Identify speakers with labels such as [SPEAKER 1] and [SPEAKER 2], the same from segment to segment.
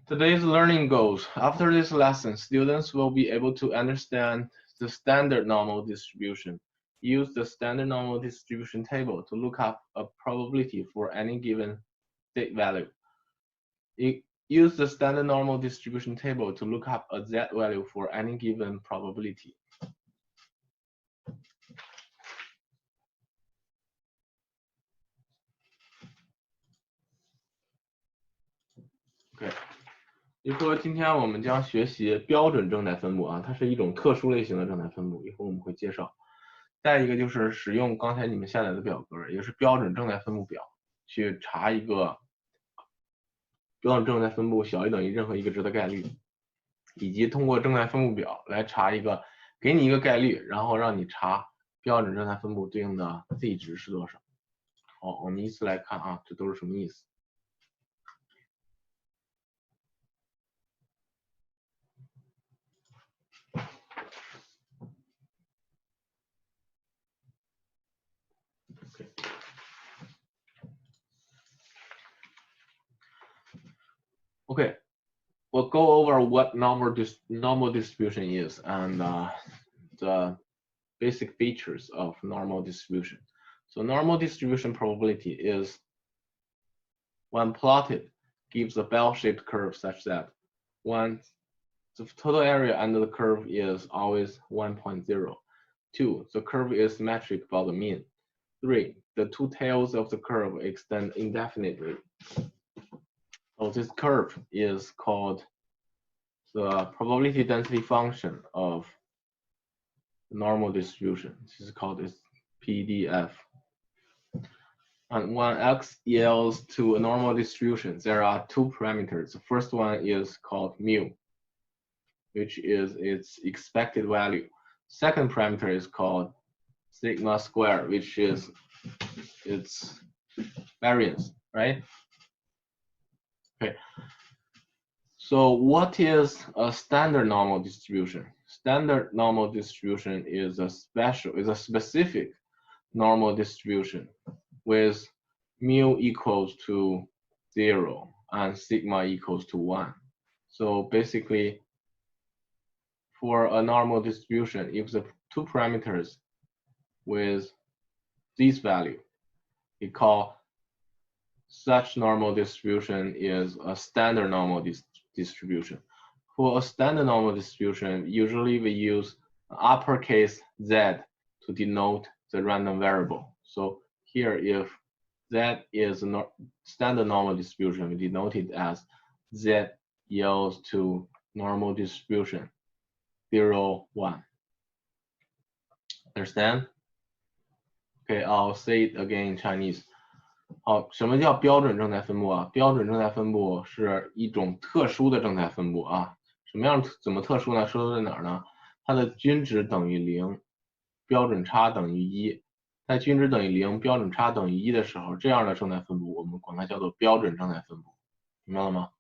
[SPEAKER 1] Today's learning goals. After this lesson, students will be able to understand the standard normal distribution. Use the standard normal distribution table to look up a probability for any given state value. Use the standard normal distribution table to look up a z value for any given probability. Okay. 一会儿今天我们将学习标准正态分布啊，它是一种特殊类型的正态分布，一会儿我们会介绍。再一个就是使用刚才你们下载的表格，也是标准正态分布表，去查一个标准正态分布小于等于任何一个值的概率，以及通过正态分布表来查一个，给你一个概率，然后让你查标准正态分布对应的 z 值是多少。好，我们依次来看啊，这都是什么意思？ Okay, we'll go over what normal distribution is and the basic features of normal distribution. So normal distribution probability is when plotted gives a bell-shaped curve such that one, the total area under the curve is always 1.0. 2, the curve is symmetric about the mean. 3, the two tails of the curve extend indefinitely. So this curve is called the probability density function of the normal distribution. This is called its PDF. And when x yields to a normal distribution, there are two parameters. The first one is called mu, which is its expected value. Second parameter is called sigma square, which is its variance, right? Okay. So what is a standard normal distribution? Standard normal distribution is a specific normal distribution with mu equals to 0 and sigma equals to 1. So basically, for a normal distribution, if the two parameters with this value, we call such normal distribution is a standard normal distribution. For a standard normal distribution, usually we use uppercase Z to denote the random variable. So here, if Z is a standard normal distribution, we denote it as Z yields to normal distribution 0, 1. Understand? Okay, I'll say it again in Chinese. 好，什么叫标准正态分布啊？标准正态分布是一种特殊的正态分布啊。怎么特殊呢？说在哪儿呢？它的均值等于0，标准差等于1。在均值等于0，标准差等于1的时候，这样的正态分布我们管它叫做标准正态分布，明白了吗？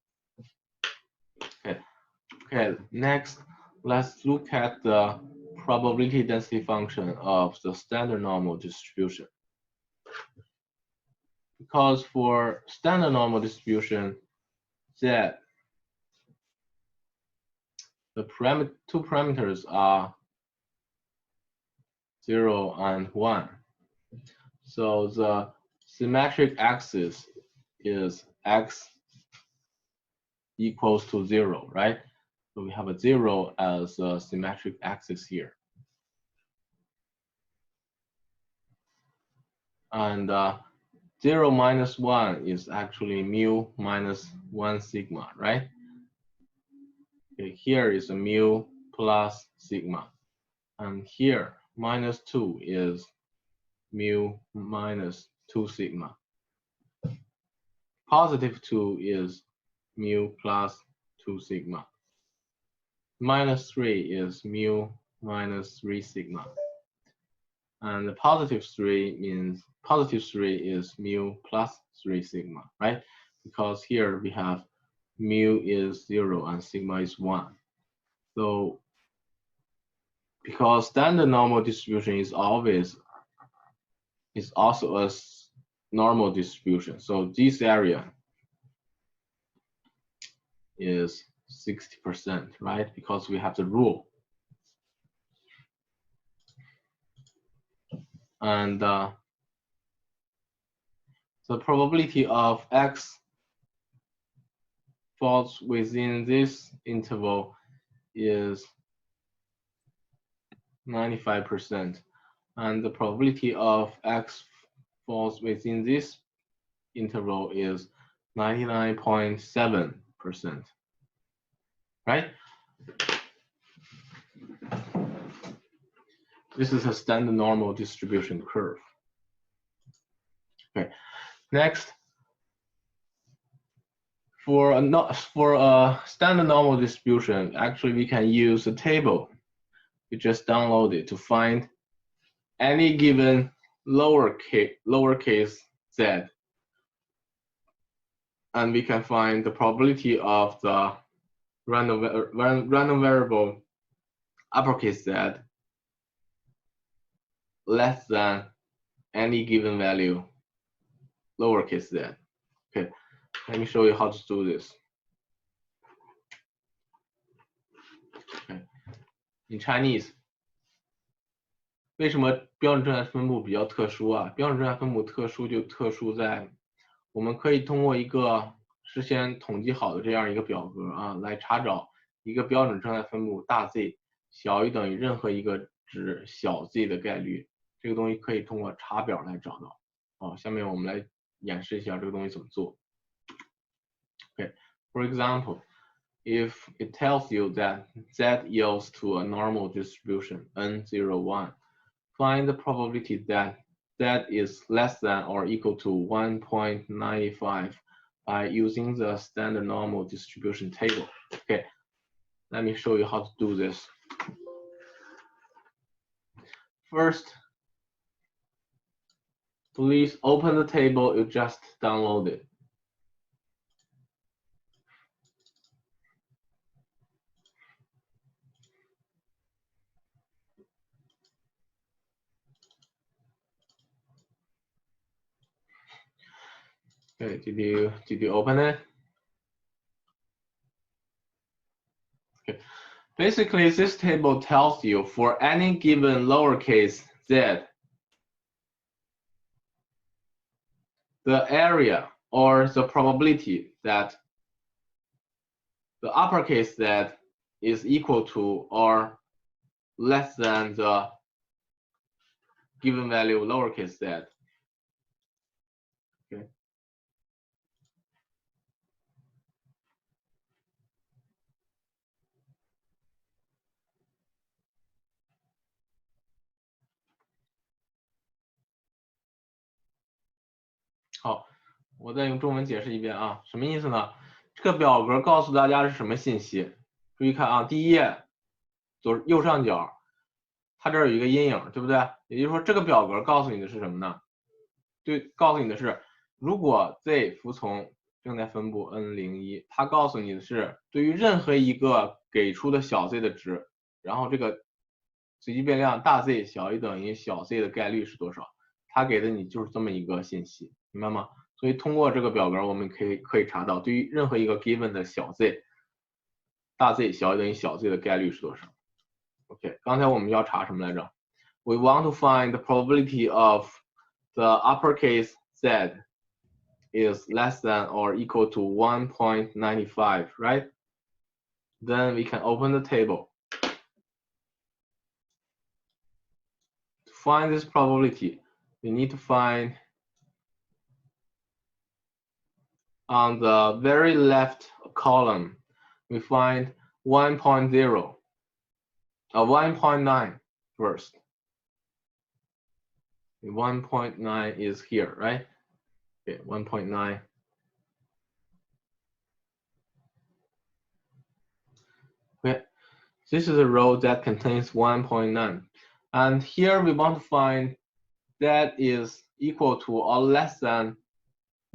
[SPEAKER 1] Okay, next, let's look at the probability density function of the standard normal distribution. Because for standard normal distribution, Z, the two parameters are 0 and 1. So the symmetric axis is x equals to 0, right? So we have a 0 as a symmetric axis here. And 0 minus 1 is actually mu minus 1 sigma, right? Okay, here is a mu plus sigma. And here, minus 2 is mu minus 2 sigma. Positive 2 is mu plus 2 sigma. Minus 3 is mu minus 3 sigma. And the positive 3 means positive 3 is mu plus 3 sigma, right? Because here we have mu is 0 and sigma is 1. So because standard normal distribution is also a normal distribution. So this area is 60%, right? Because we have the rule. And the probability of X falls within this interval is 95%. And the probability of X falls within this interval is 99.7%, right? This is a standard normal distribution curve. Okay, next, for a standard normal distribution, actually we can use a table. You just download it to find any given lowercase z, and we can find the probability of the random variable uppercase z less than any given value lowercase z. Okay, let me show you how to do this. Okay. In Chinese, 为什么标准正态分布比较特殊啊？标准正态分布特殊就特殊在，我们可以通过一个事先统计好的这样一个表格啊，来查找一个标准正态分布大 Z 小于等于任何一个值小 z 的概率。这个东西可以通过查表来找到。好，下面我们来演示一下这个东西怎么做。Okay, for example, if it tells you that Z yields to a normal distribution N01, find the probability that Z is less than or equal to 1.95 by using the standard normal distribution table. Okay, let me show you how to do this. First, please open the table you just downloaded. Okay, did you open it? Okay. Basically, this table tells you for any given lowercase z, the area or the probability that the uppercase z is equal to or less than the given value lowercase z. Okay. 好，我再用中文解释一遍啊，什么意思呢？这个表格告诉大家是什么信息？注意看啊，第一页右上角，它这儿有一个阴影，对不对？也就是说，这个表格告诉你的是什么呢？对，告诉你的是，如果 z 服从正态分布 n01，它告诉你的是，对于任何一个给出的小 z 的值，然后这个随机变量大 Z 小于等于小 z 的概率是多少？它给的你就是这么一个信息，明白吗？所以通过这个表格，我们可以查到，对于任何一个 given 的小 z， 大 Z 小于等于小 z 的概率是多少 ？OK， 刚才我们要查什么来着 ？We want to find the probability of the uppercase z is less than or equal to 1.95, right? Then we can open the table. To find this probability, we need to find on the very left column, we find 1.0, 1.9 first. 1.9 is here, right? Okay, 1.9. Okay, this is a row that contains 1.9. And here we want to find that is equal to or less than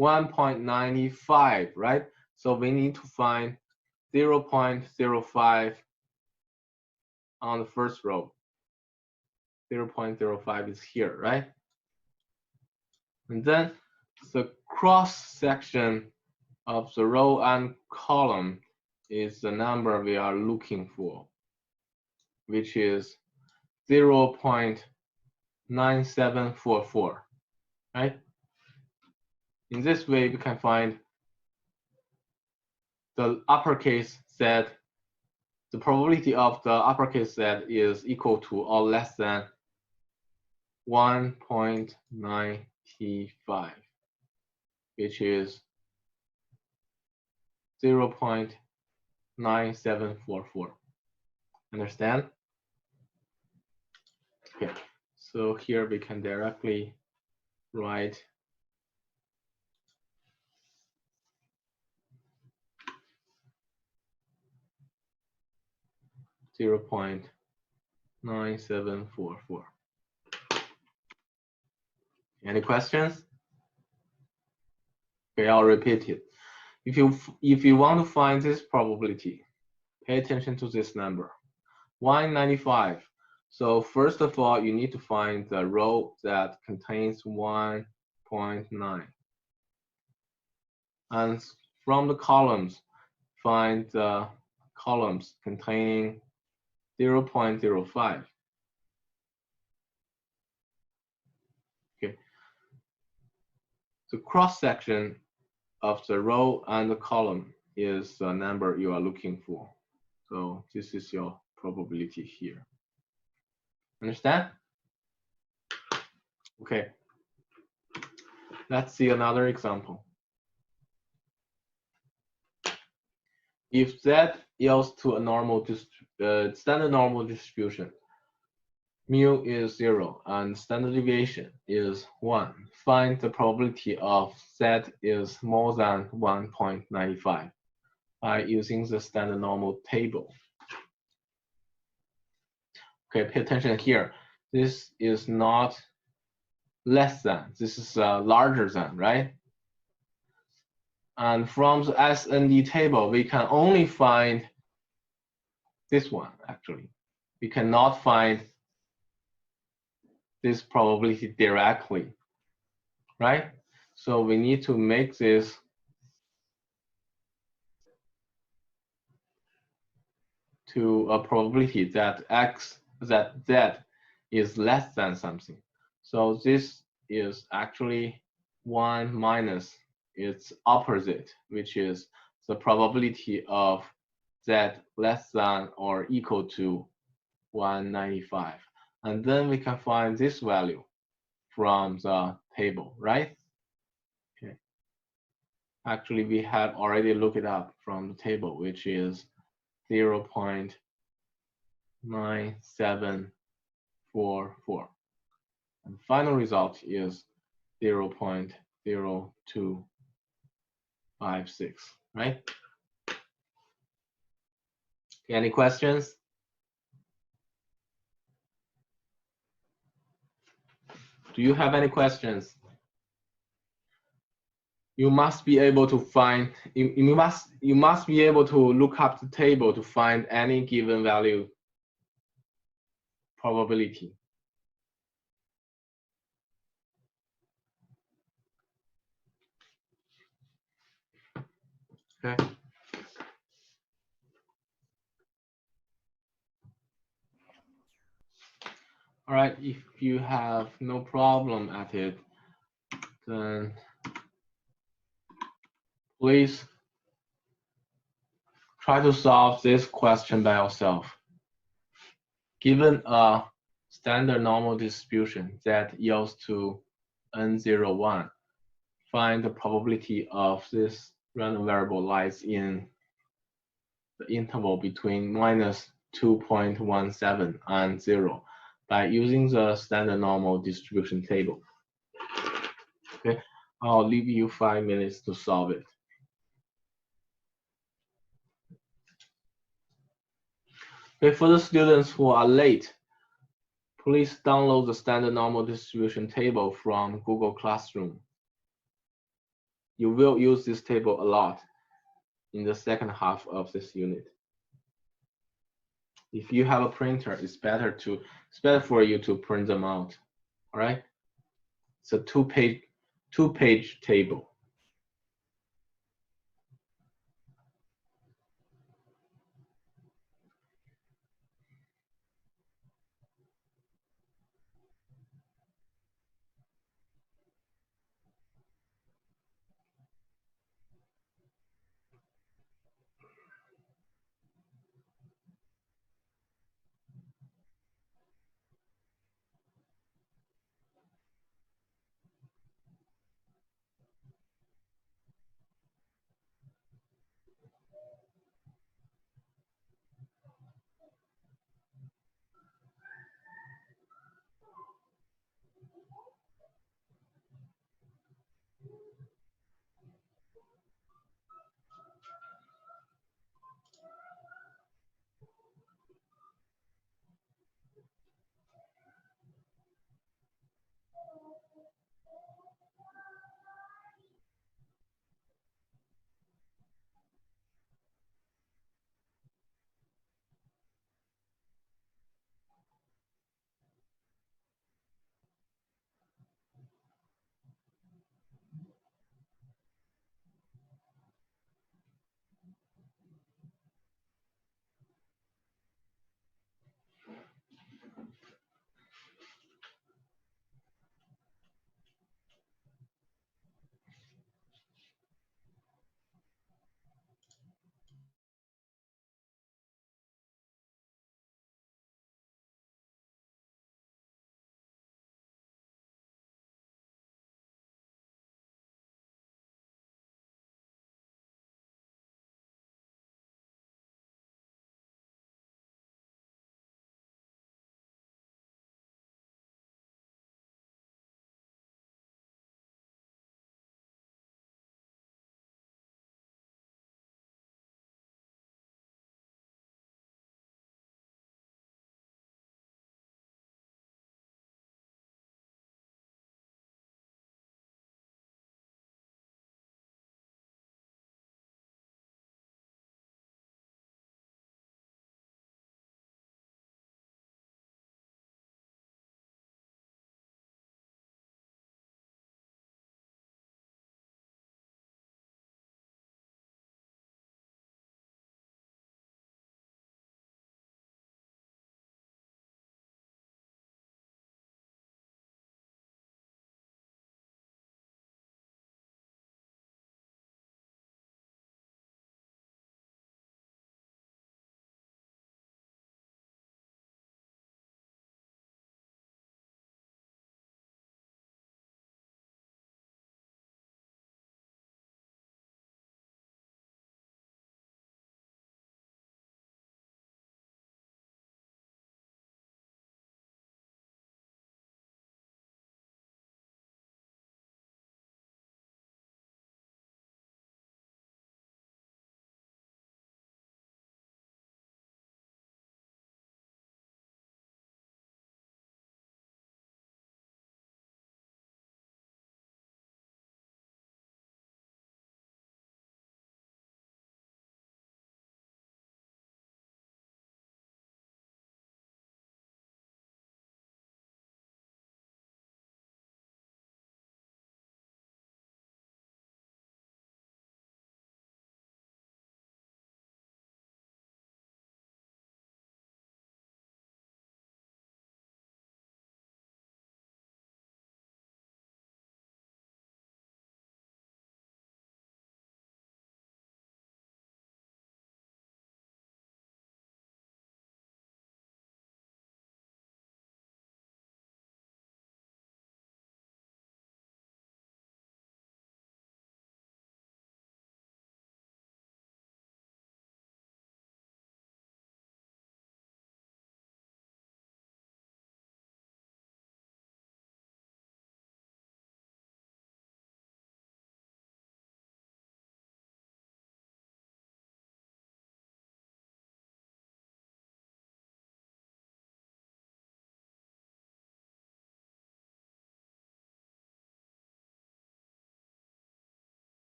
[SPEAKER 1] 1.95, right? So we need to find 0.05 on the first row. 0.05 is here, right? And then the cross section of the row and column is the number we are looking for, which is 0.9744, right? In this way, we can find the uppercase Z, the probability of the uppercase Z is equal to or less than 1.95, which is 0.9744. Understand? Okay, so here we can directly write 0.9744. Any questions? Okay, I'll repeat it. If you want to find this probability, pay attention to this number, 195. So first of all, you need to find the row that contains 1.9. And from the columns, find the columns containing 0.05. Okay. The cross section of the row and the column is the number you are looking for. So this is your probability here. Understand? Okay. Let's see another example. If Z yields to a normal standard normal distribution, mu is 0 and standard deviation is 1. Find the probability of Z is more than 1.95 by using the standard normal table. Okay, pay attention here. This is not less than, this is larger than, right? And from the SND table, we can only find this one, actually. We cannot find this probability directly, right? So we need to make this to a probability that Z is less than something. So this is actually 1 minus its opposite, which is the probability of Z less than or equal to 195. And then we can find this value from the table, right? Okay. Actually, we have already looked it up from the table, which is 0.9744. And the final result is 0.0256, right? Any questions? Do you have any questions? You must be able to find, you must be able to look up the table to find any given value probability. Okay. All right, if you have no problem at it, then please try to solve this question by yourself. Given a standard normal distribution that yields to N01, find the probability of this random variable lies in the interval between minus 2.17 and 0 by using the standard normal distribution table. Okay, I'll leave you 5 minutes to solve it. Okay, for the students who are late, please download the standard normal distribution table from Google Classroom. You will use this table a lot in the second half of this unit. If you have a printer, it's better for you to print them out. All right? It's a two-page table.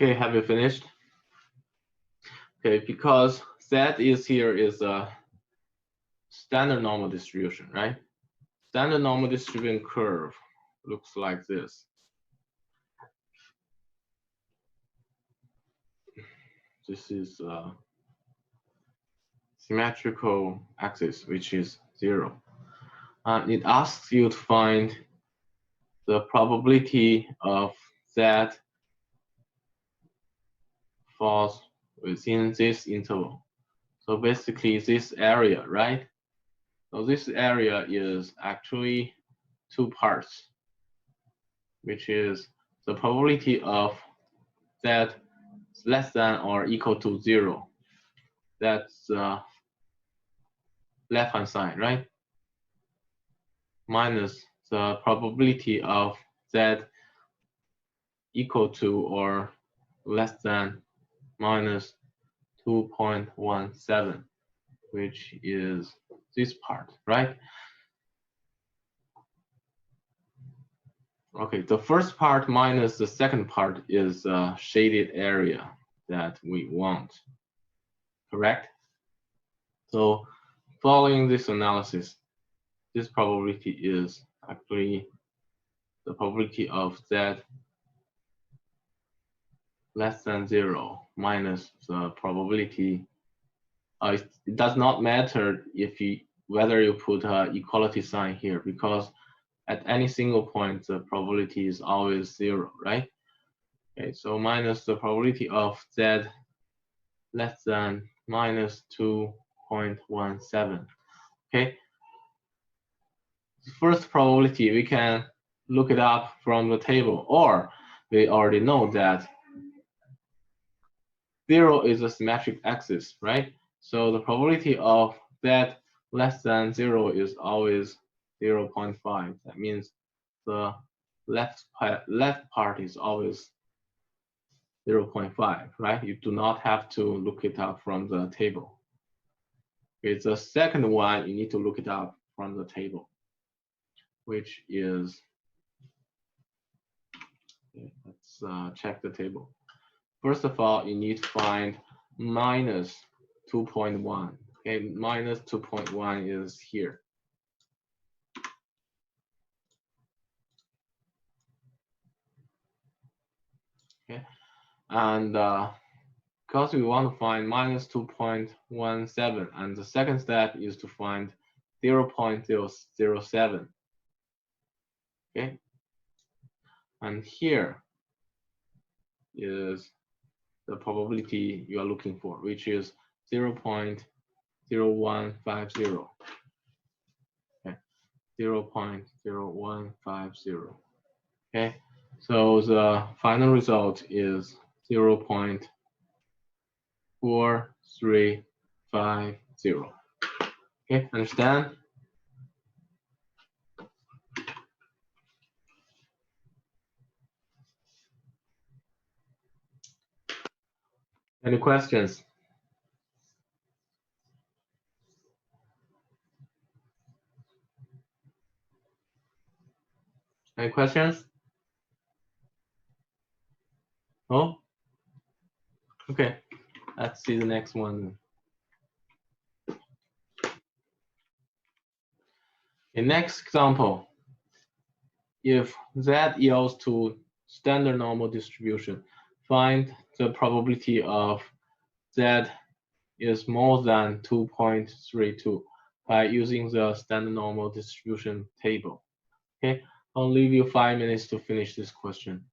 [SPEAKER 1] Okay, have you finished? Okay, because Z is here is a standard normal distribution, right? Standard normal distribution curve looks like this. This is a symmetrical axis, which is 0. And it asks you to find the probability of Z falls within this interval. So basically this area, right? So this area is actually two parts, which is the probability of Z less than or equal to 0. That's the left-hand side, right? Minus the probability of Z equal to or less than minus 2.17, which is this part, right? Okay, the first part minus the second part is a shaded area that we want, correct? So following this analysis, this probability is actually the probability of Z less than 0 minus the probability. It does not matter if whether you put an equality sign here, because at any single point, the probability is always 0, right? Okay, so minus the probability of Z less than minus 2.17. Okay, the first probability, we can look it up from the table, or we already know that 0 is a symmetric axis, right? So the probability of Z less than 0 is always 0.5. That means the left part is always 0.5, right? You do not have to look it up from the table. It's the second one, you need to look it up from the table, which is, okay, let's check the table. First of all, you need to find minus 2.1. Okay, minus 2.1 is here. Okay, and because we want to find minus 2.17, and the second step is to find 0.007. Okay, and here is the probability you are looking for, which is 0.0150. Okay, 0.0150. Okay, so the final result is 0.4350. Okay, understand? Any questions? Any questions? Oh, okay. Let's see the next one. The next example, if Z yields to standard normal distribution, find the probability of Z is more than 2.32 by using the standard normal distribution table. Okay, I'll leave you 5 minutes to finish this question.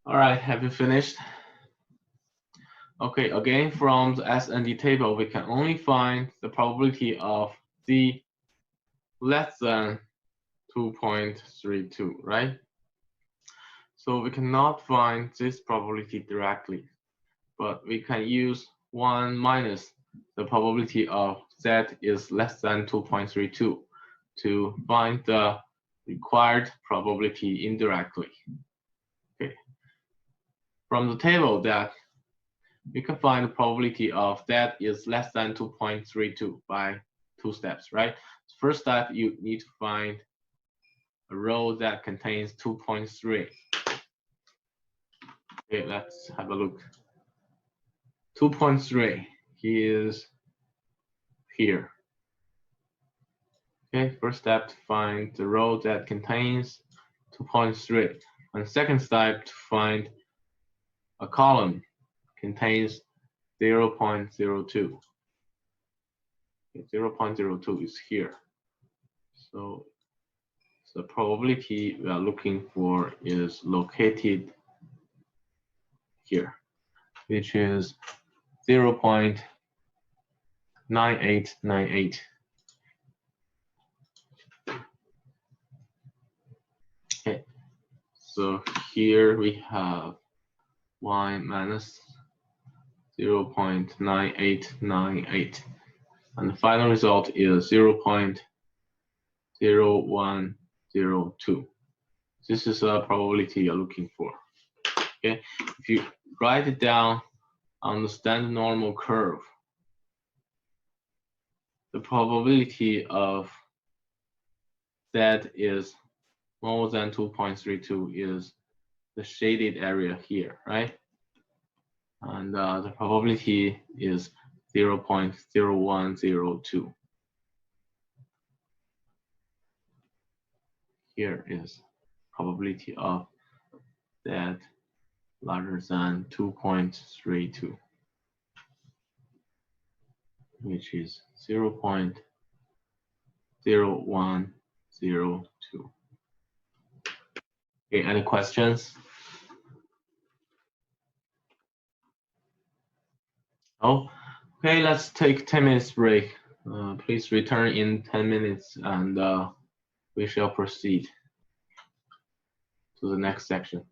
[SPEAKER 1] All right, have you finished? Okay, again, from the SND table, we can only find the probability of Z less than 2.32, right? So we cannot find this probability directly, but we can use 1 minus the probability of Z is less than 2.32 to find the required probability indirectly. Okay. From the table that we can find the probability of that is less than 2.32 by 2 steps, right? First step, you need to find a row that contains 2.3. Okay, let's have a look. 2.3 is here. Okay, first step to find the row that contains 2.3. And second step to find a column contains 0.02. 0.02 is here. So the probability we are looking for is located here, which is 0.9898. Okay, so here we have y minus 0.9898. And the final result is 0.0102. This is a probability you're looking for. Okay, if you write it down on the standard normal curve, the probability of that is more than 2.32 is the shaded area here, right? And the probability is 0.0102. Here is probability of that larger than 2.32, which is 0.0102. Okay, any questions? Oh, okay, let's take 10 minutes break. Please return in 10 minutes and we shall proceed to the next section.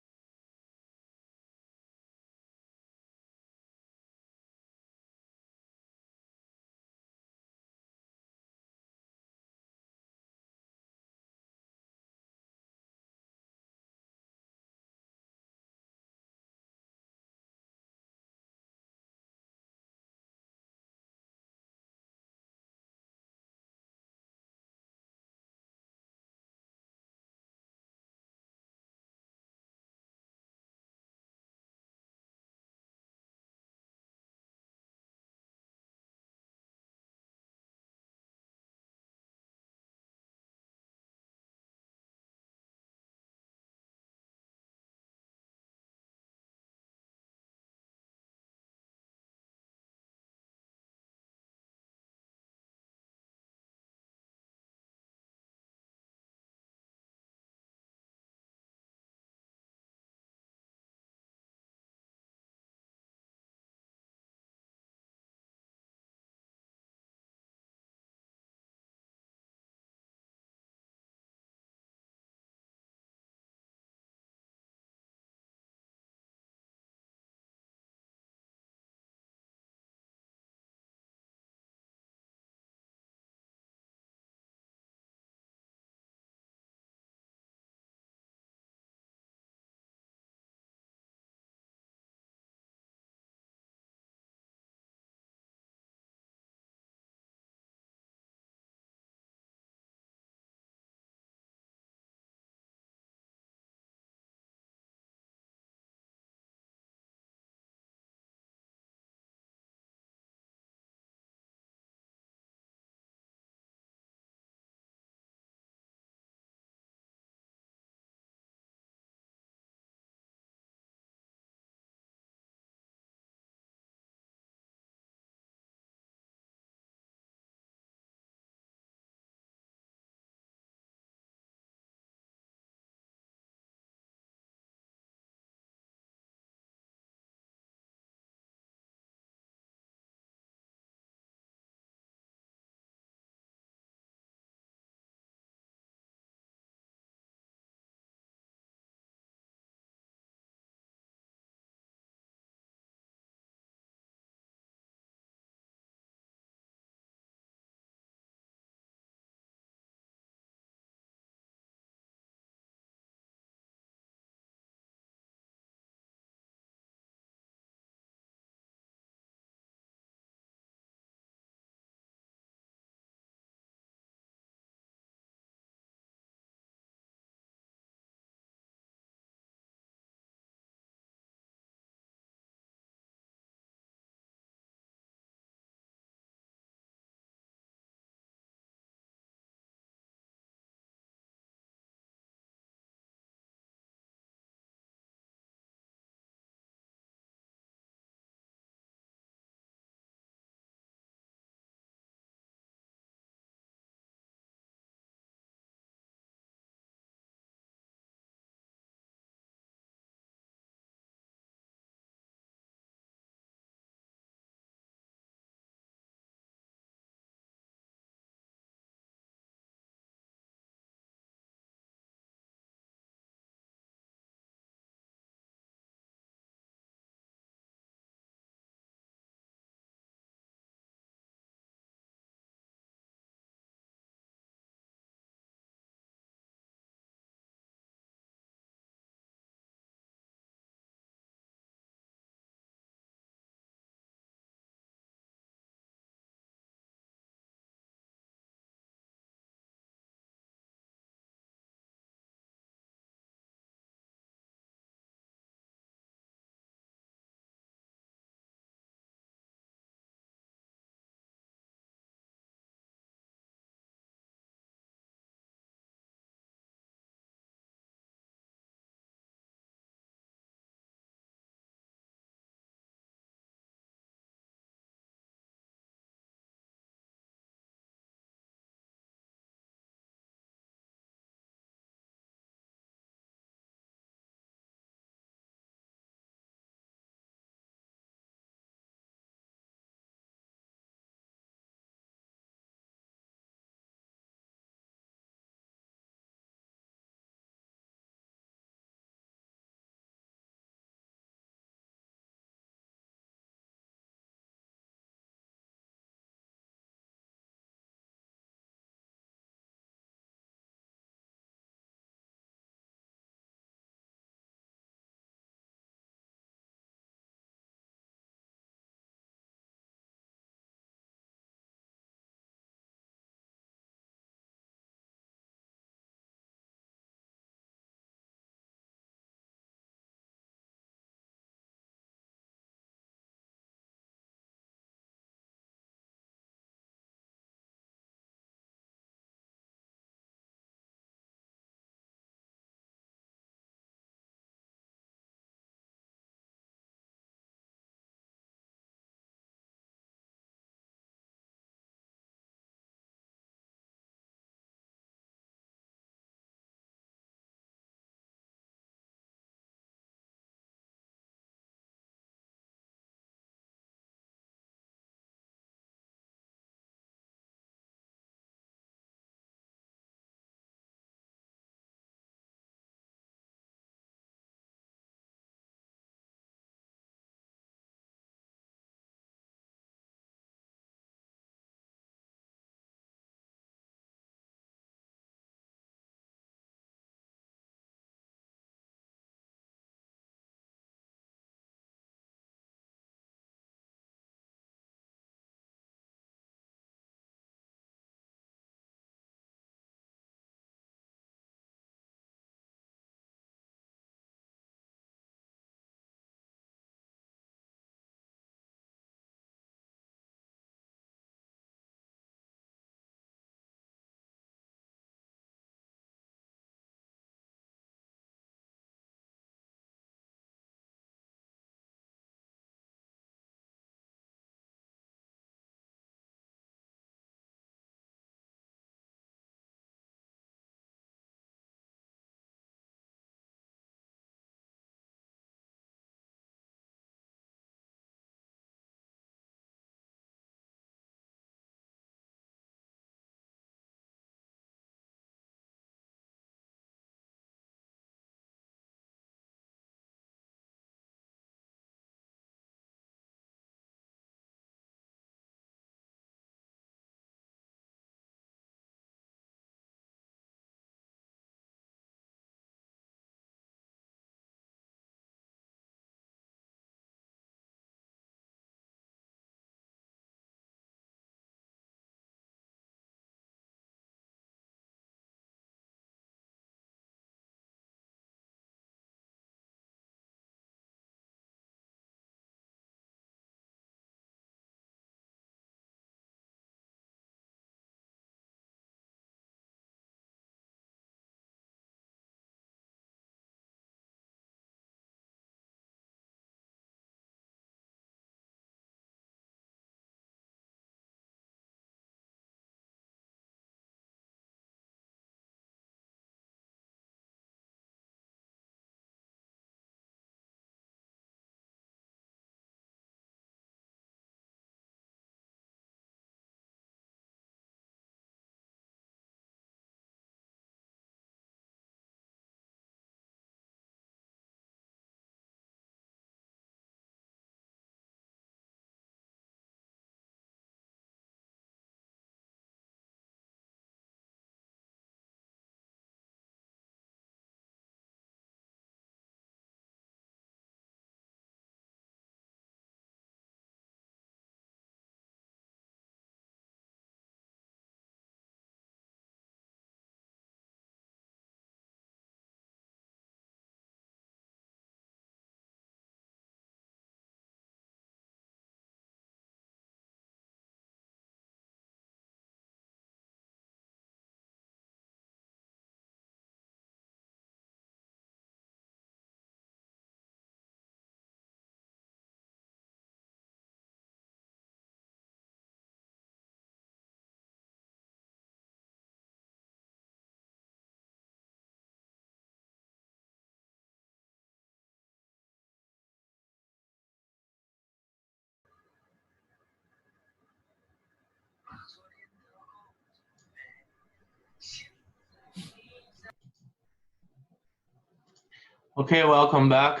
[SPEAKER 1] Okay, welcome back.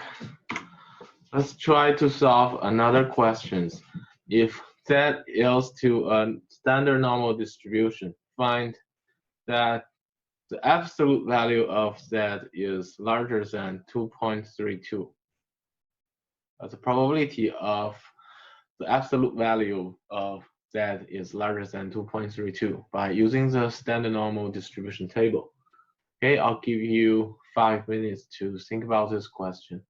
[SPEAKER 1] Let's try to solve another question. If Z is to a standard normal distribution, find that the absolute value of Z is larger than 2.32. The probability of the absolute value of Z is larger than 2.32 by using the standard normal distribution table. Okay, I'll give you 5 minutes to think about this question.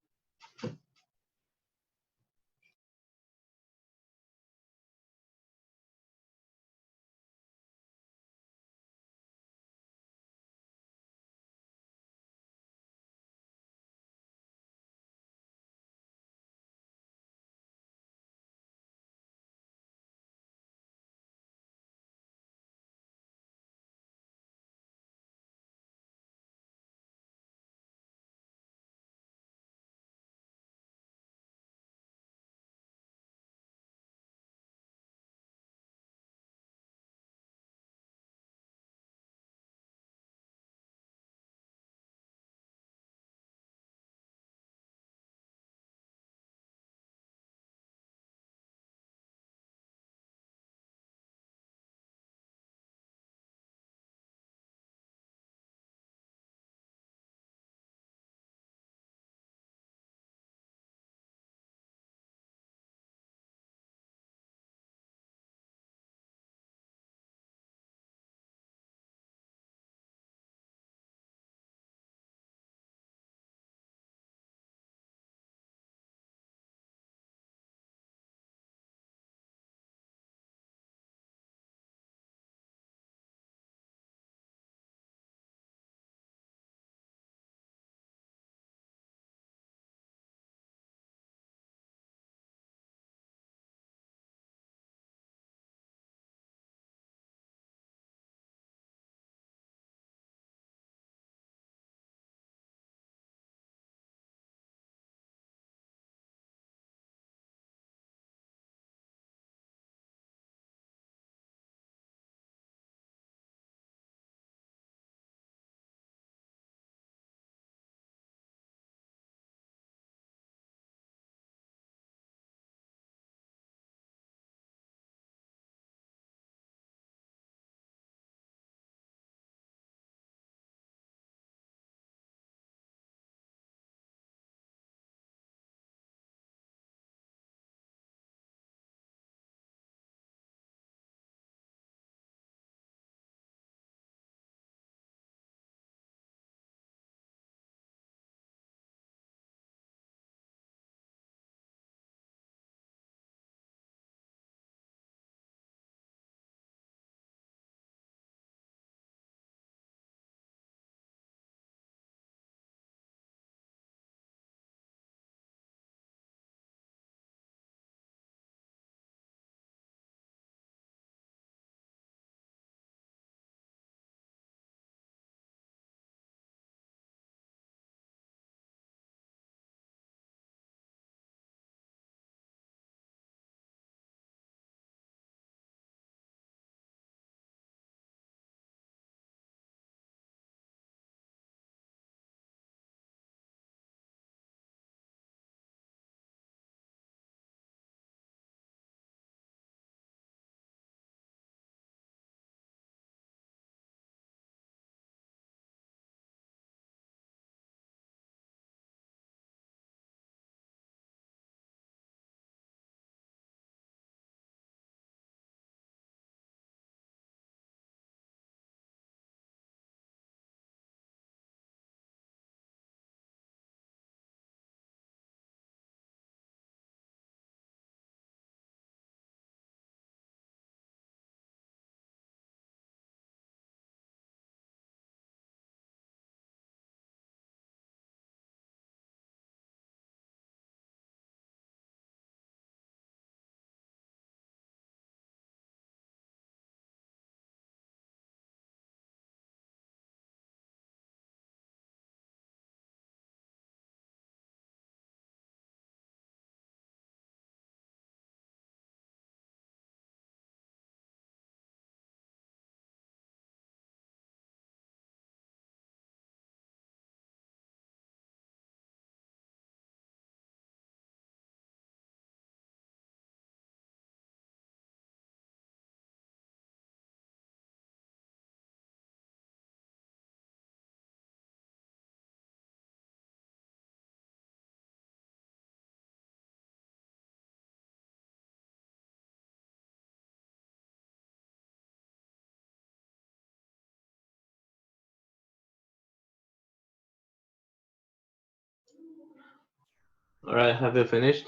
[SPEAKER 1] All right, have you finished?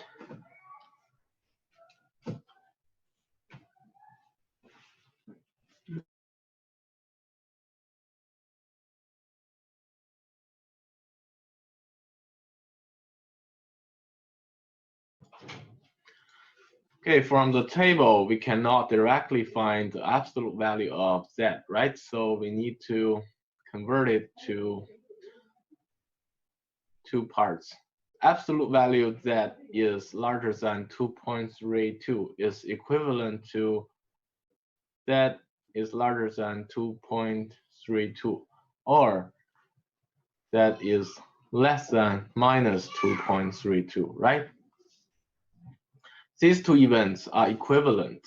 [SPEAKER 1] Okay, from the table, we cannot directly find the absolute value of z, right? So we need to convert it to two parts. Absolute value z is larger than 2.32 is equivalent to z is larger than 2.32, or that is less than minus 2.32, right? These two events are equivalent,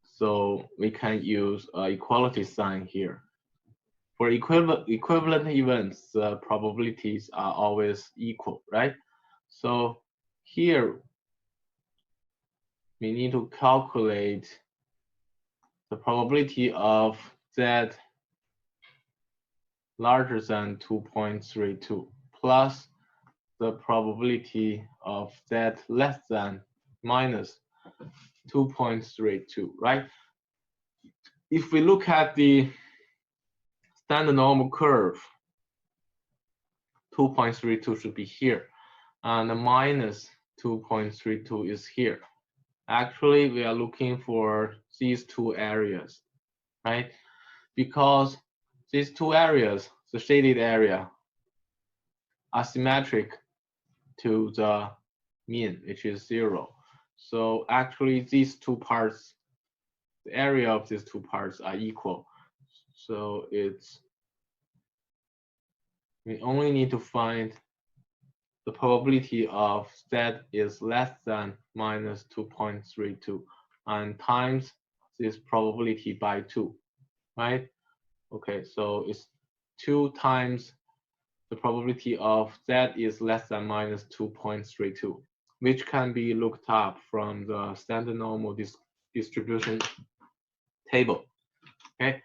[SPEAKER 1] so we can use an equality sign here. For equivalent events, the probabilities are always equal, right? So here we need to calculate the probability of z larger than 2.32 plus the probability of z less than minus 2.32, right? If we look at the standard normal curve, 2.32 should be here, and the minus 2.32 is here. Actually, we are looking for these two areas, right? Because these two areas, the shaded area, are symmetric to the mean, which is 0. So actually, these two parts, the area of these two parts are equal. So we only need to find the probability of z is less than minus 2.32 and times this probability by 2, right? Okay, so it's 2 times the probability of z is less than minus 2.32, which can be looked up from the standard normal distribution table. Okay,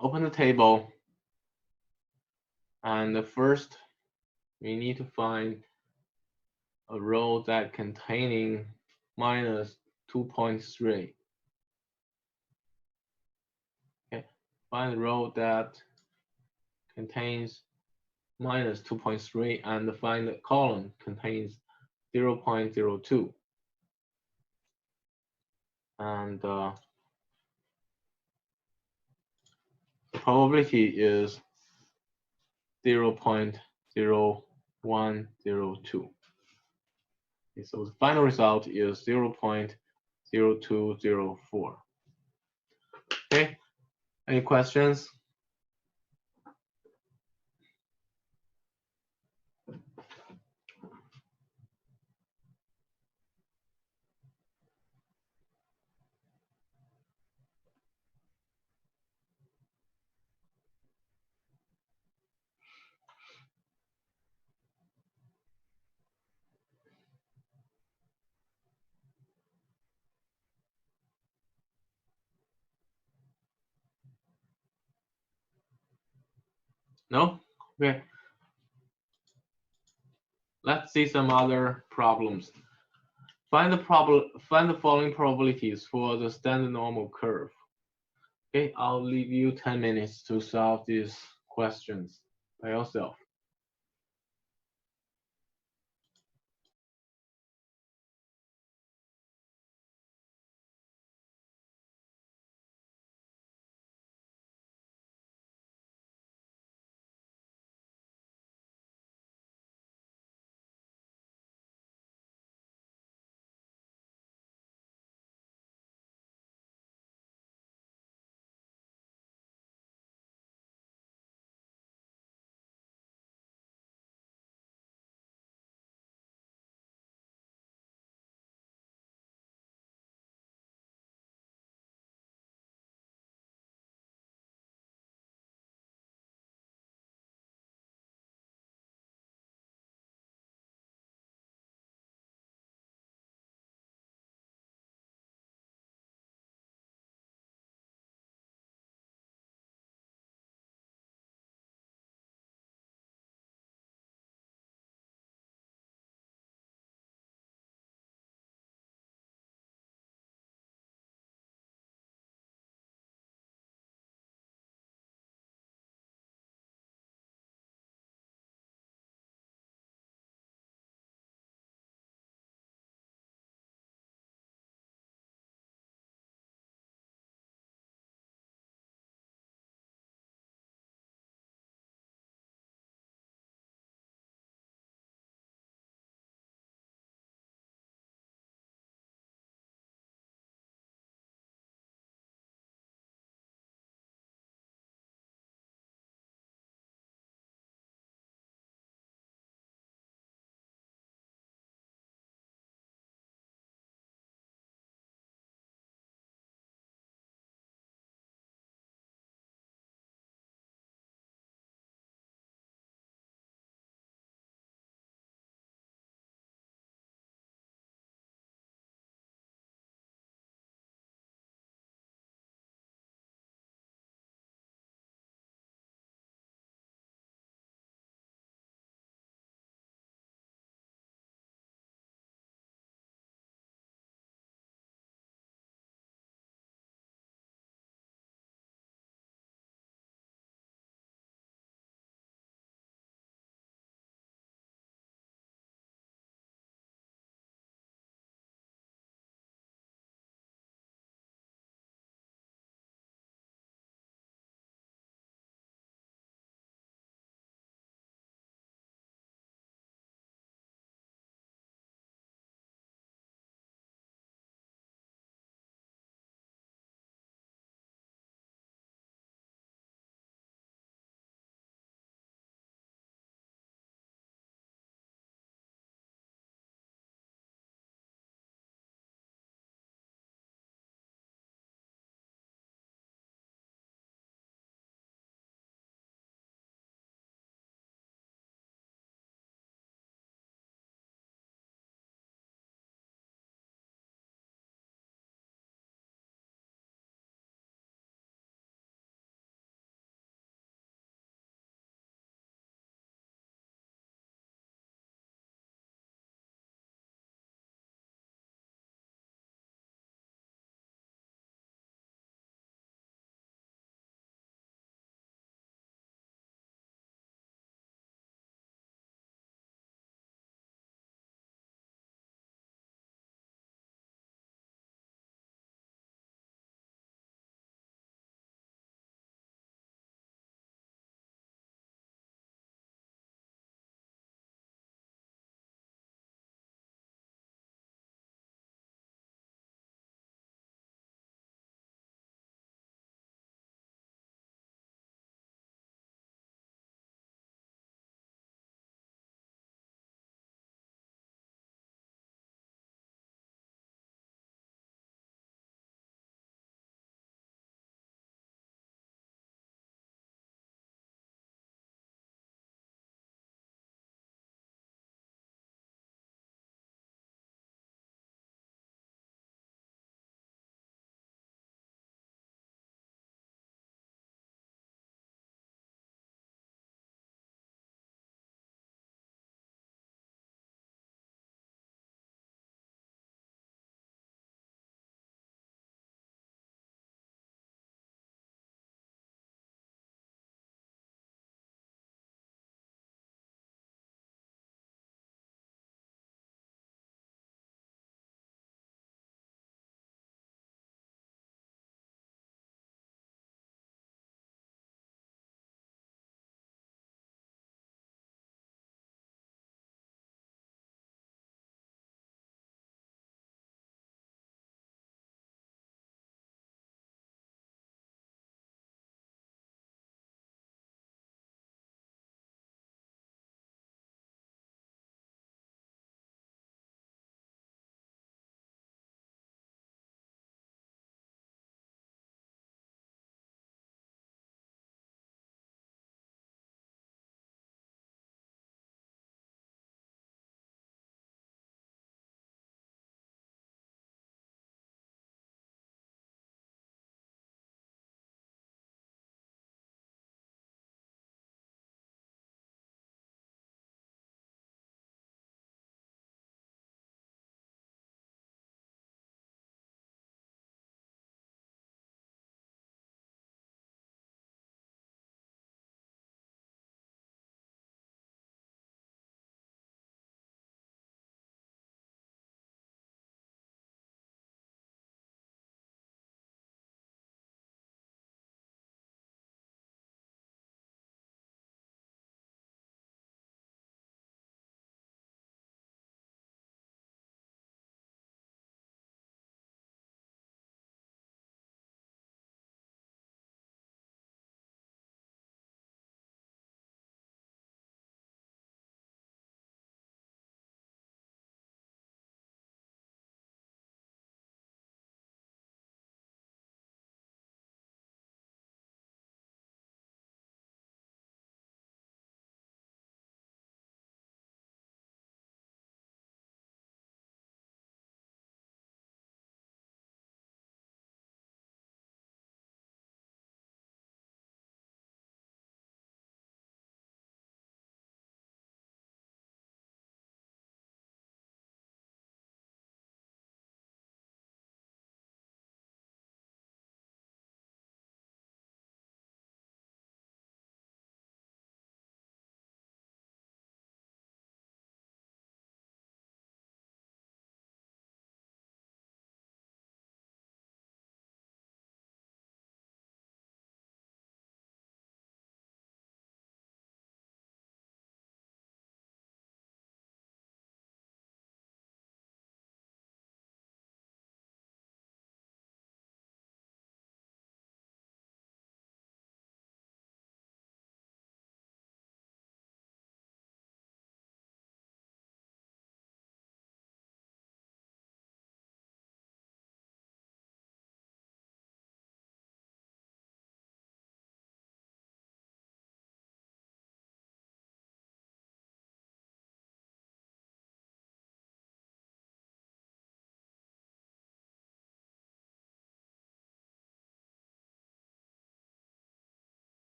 [SPEAKER 1] open the table, and first we need to find a row that containing minus 2.3. Okay, find a row that contains minus 2.3 and find the column contains 0.02. And the probability is 0.0102. So the final result is 0.0204. Okay, any questions? No? Okay. Let's see some other problems. Find the following probabilities for the standard normal curve. Okay, I'll leave you 10 minutes to solve these questions by yourself.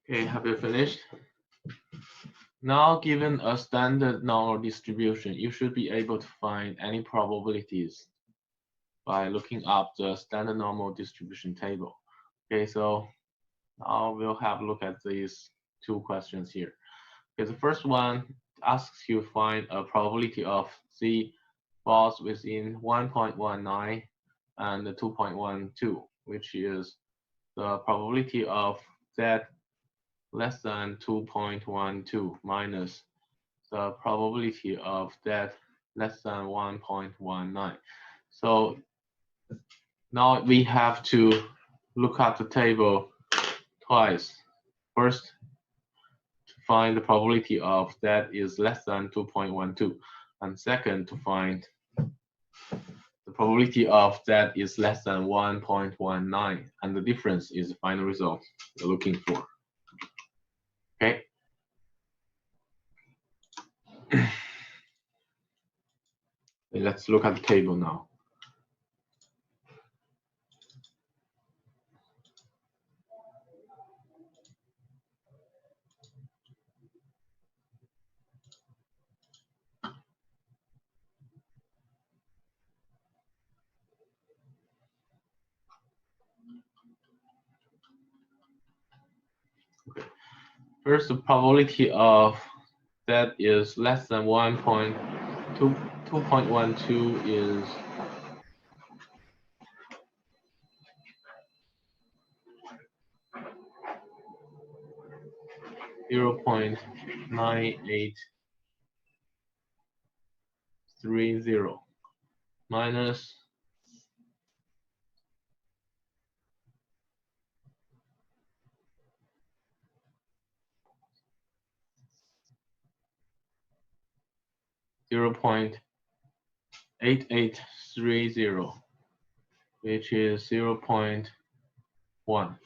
[SPEAKER 1] Okay, have you finished? Now, given a standard normal distribution, you should be able to find any probabilities by looking up the standard normal distribution table. Okay, so now we'll have a look at these two questions here. Okay, the first one asks you to find a probability of Z falls within 1.19 and 2.12, which is the probability of Z less than 2.12 minus the probability of Z less than 1.19. So now we have to look at the table twice. First, to find the probability of Z is less than 2.12, and second, to find the probability of Z is less than 1.19, and the difference is the final result we're looking for. Okay. Let's look at the table now. Okay. First, the probability of Z is less than 2.12 is 0.9830 minus 0.8830, which is 0.1,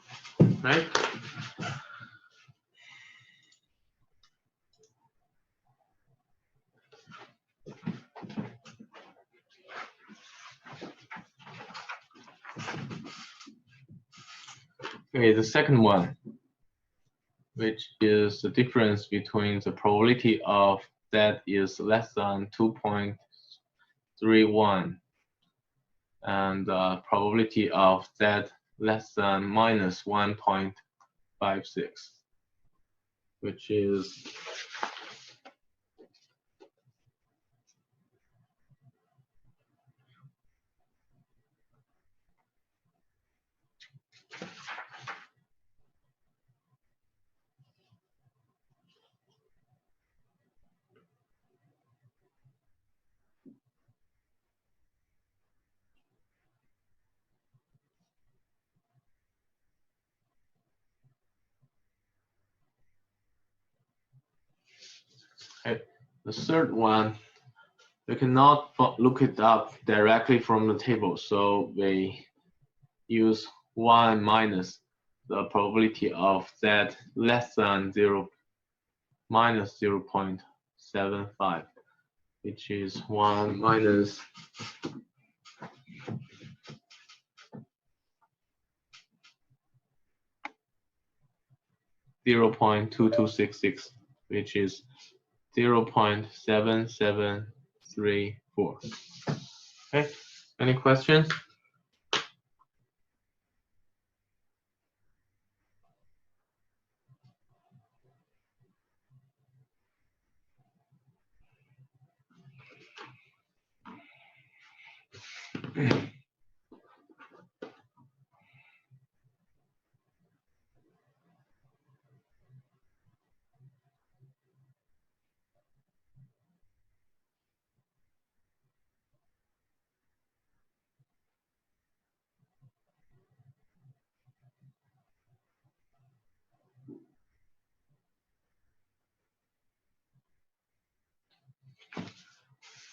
[SPEAKER 1] right? Okay, the second one, which is the difference between the probability of Z is less than 2.31 and the probability of Z less than minus 1.56, which is okay. The third one, we cannot look it up directly from the table, so we use 1 minus the probability of Z less than 0 minus 0.75, which is 1 minus 0.2266, which is 0.7734. Okay, any questions?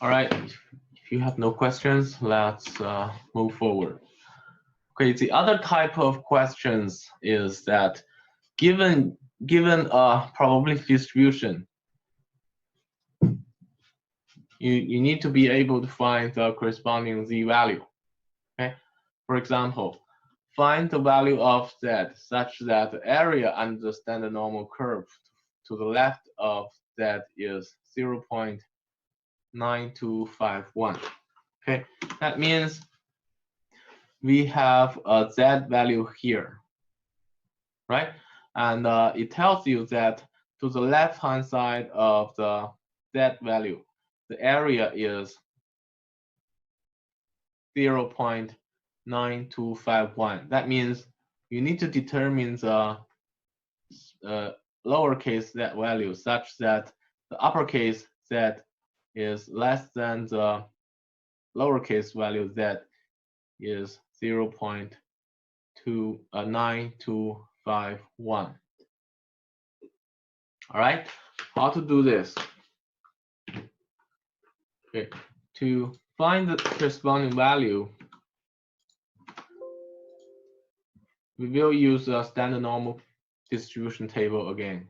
[SPEAKER 1] All right, if you have no questions, let's move forward. Okay, the other type of questions is that given a probability distribution, you need to be able to find the corresponding Z value. Okay, for example, find the value of z such that the area under the standard normal curve to the left of z is 0.9251. Okay, that means we have a z value here, right? And it tells you that to the left-hand side of the z value, the area is 0.9251. That means you need to determine the lowercase z value such that the uppercase z is less than the lowercase value z is 0.9251. All right, how to do this? Okay, to find the corresponding value, we will use a standard normal distribution table again.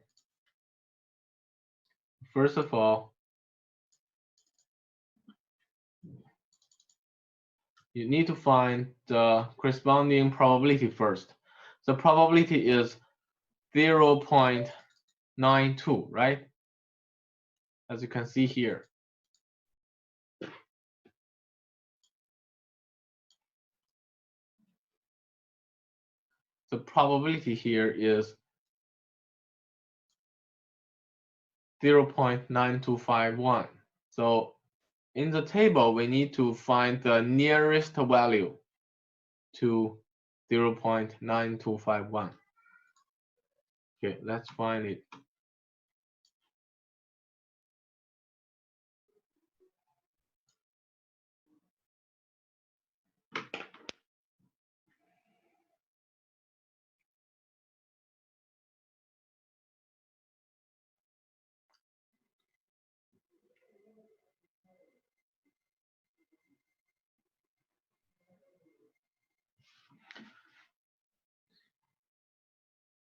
[SPEAKER 1] First of all, you need to find the corresponding probability first. The probability is 0.92, right? As you can see here. The probability here is 0.9251. So in the table, we need to find the nearest value to 0.9251. Okay, let's find it.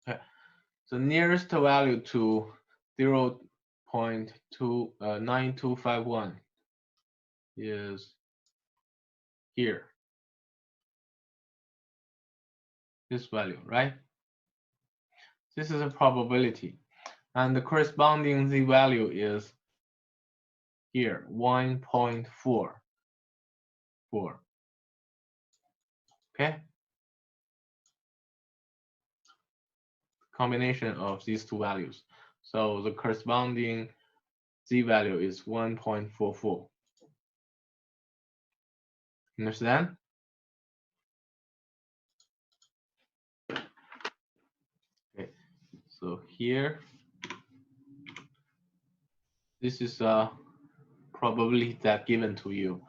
[SPEAKER 1] Okay. The nearest value to 0.9251 is here. This value, right? This is a probability. And the corresponding z value is here, 1.44. Okay? Combination of these two values. So the corresponding z value is 1.44. Understand? Okay. So here, this is a probability that given to you,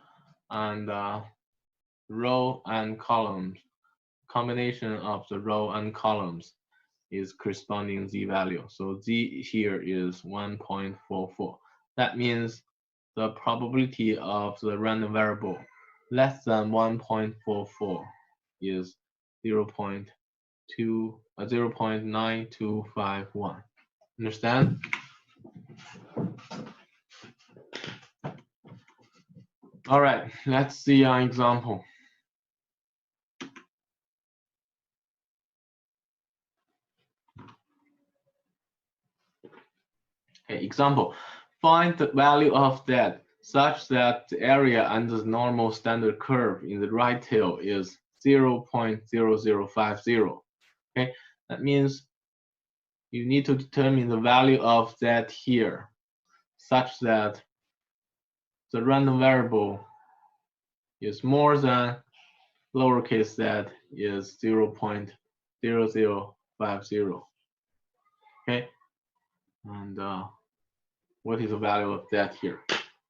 [SPEAKER 1] and row and columns, combination of the row and columns is corresponding z value. So z here is 1.44. That means the probability of the random variable less than 1.44 is 0.9251. Understand? All right, let's see an example. Okay, example, find the value of z such that the area under the normal standard curve in the right tail is 0.0050. Okay, that means you need to determine the value of z here such that the random variable is more than lowercase z is 0.0050. Okay, and what is the value of that here?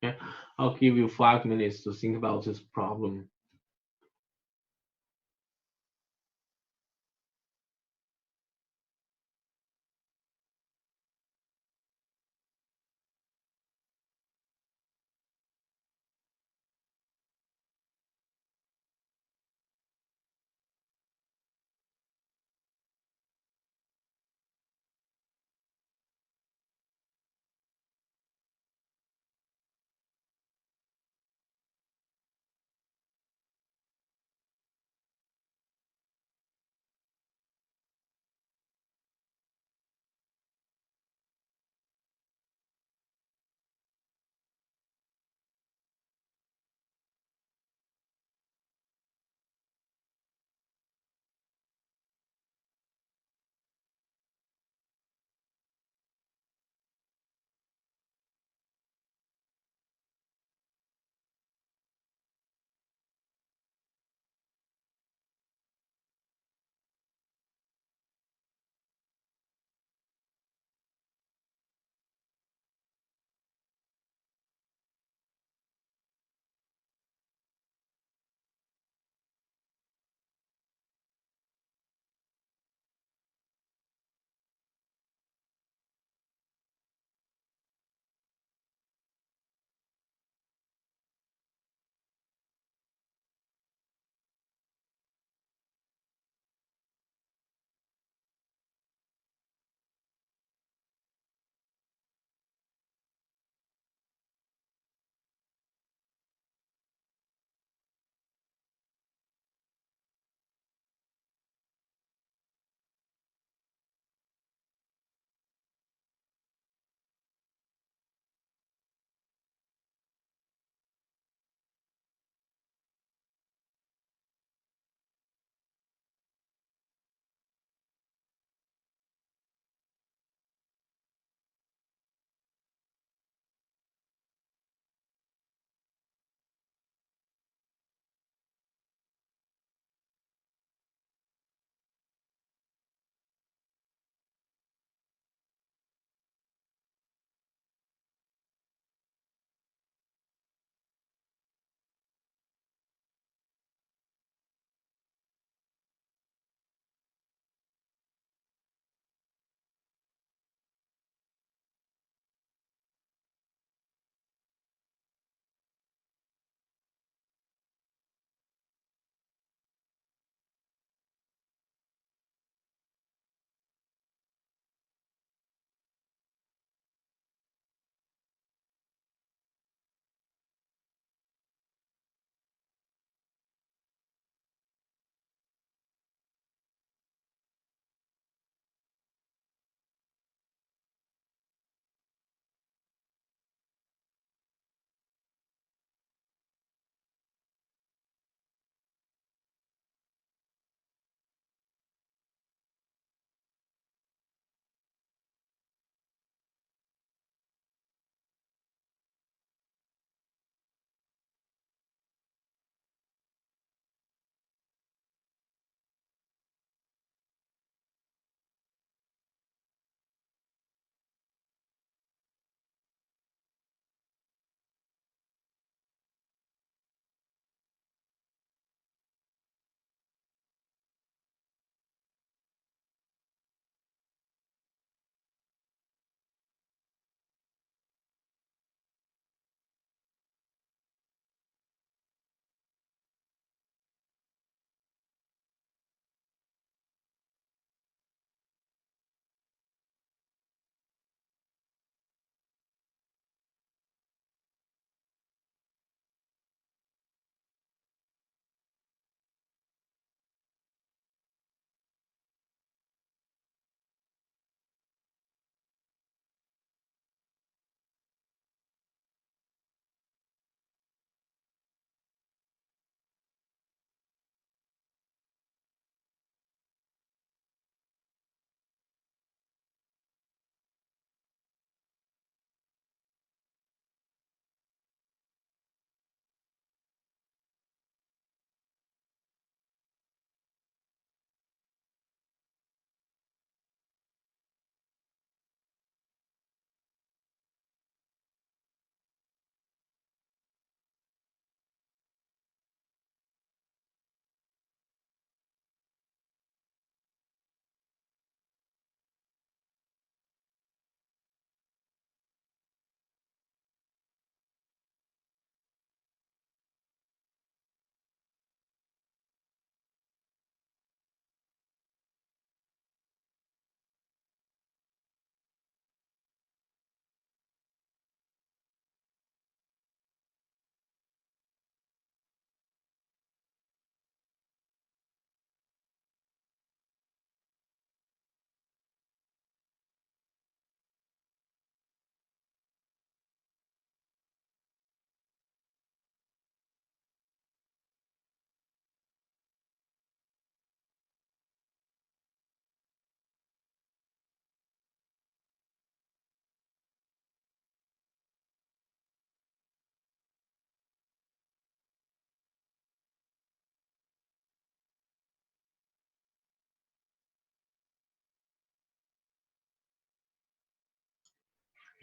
[SPEAKER 1] Okay, I'll give you 5 minutes to think about this problem.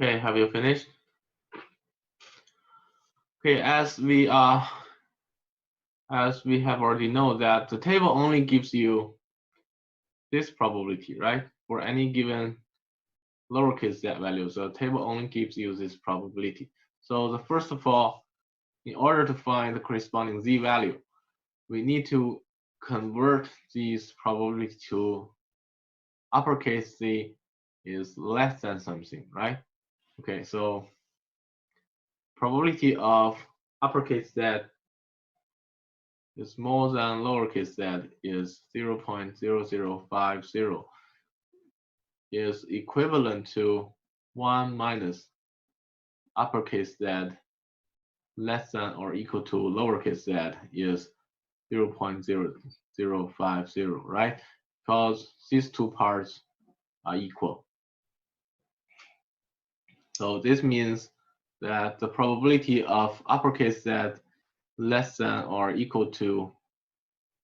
[SPEAKER 1] Okay, have you finished? Okay, as we have already know that the table only gives you this probability, right? For any given lowercase z value, so the table only gives you this probability. So first of all, in order to find the corresponding z value, we need to convert these probability to uppercase z is less than something, right? Okay, so probability of uppercase z is more than lowercase z is 0.0050 is equivalent to 1 minus uppercase z less than or equal to lowercase z is 0.0050, right? Because these two parts are equal. So this means that the probability of uppercase z less than or equal to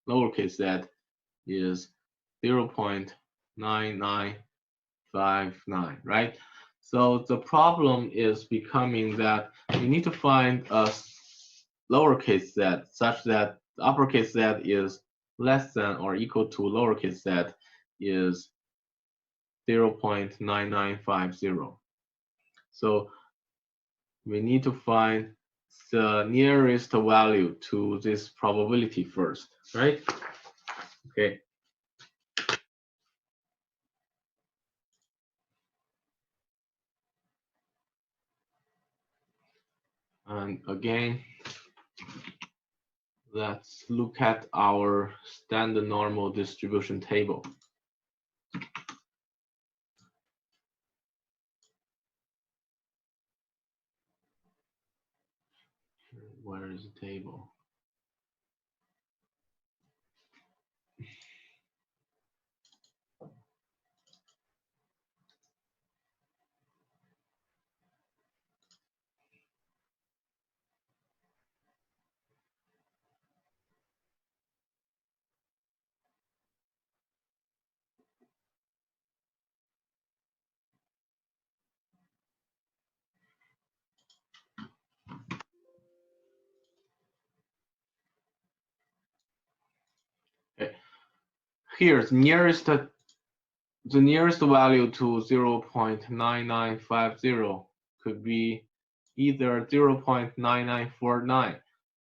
[SPEAKER 1] lowercase z is 0.9959, right? So the problem is becoming that we need to find a lowercase z such that the uppercase z is less than or equal to lowercase z is 0.9950. So we need to find the nearest value to this probability first, right? Okay. And again, let's look at our standard normal distribution table. Where is the table? Okay. Here, the nearest value to 0.9950 could be either 0.9949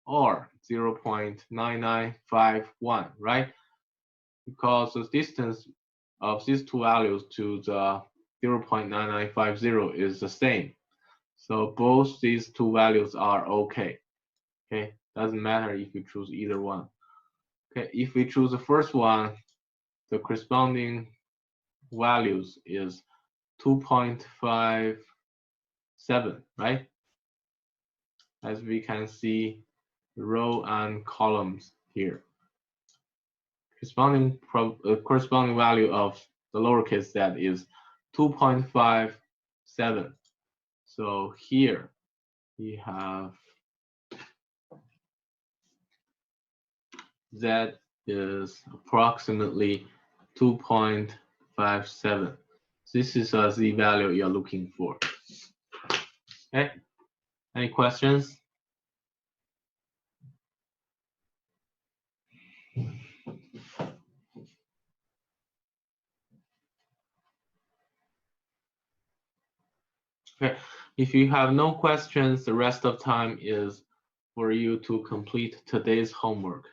[SPEAKER 1] or 0.9951, right? Because the distance of these two values to the 0.9950 is the same. So both these two values are okay. Okay, doesn't matter if you choose either one. Okay, if we choose the first one, the corresponding values is 2.57, right? As we can see, row and columns here. Corresponding value of the lowercase z is 2.57. So here we have z is approximately 2.57. This is a z value you're looking for. Okay, any questions? Okay, if you have no questions, the rest of time is for you to complete today's homework.